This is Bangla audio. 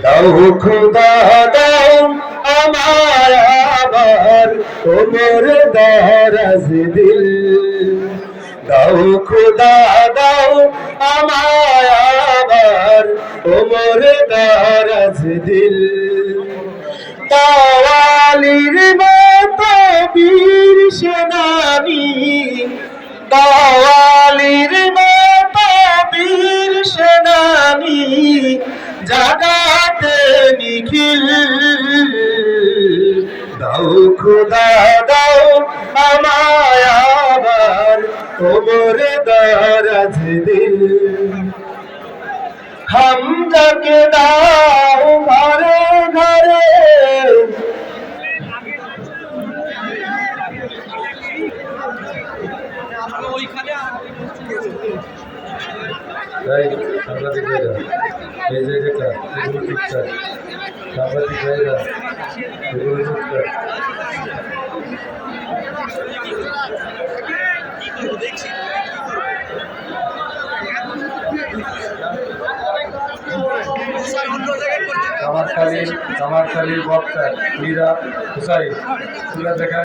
দাও খুদা দাও আমার আবার তোমার দারাজ দিল, দাও খুদা দাও আমার আবার তোমার দারাজ দিল। তাওয়ালির মতো বীর সেনানি, তাওয়ালির মতো বীর সেনানি জাগাতে নিখিল, দাও খুদা দাও আমায় আবার তোমার দারাজ দিল। হামজাকে দাও ঘরে ঘরে, সাংবাদিক ভাইরা এই জায়গাটা এগুলো ঠিকঠাক, সাংবাদিক ভাইরা এগুলো ঠিকঠাক। কামারখালীর বক্তা মীরা হুসাইন তুলে দেখা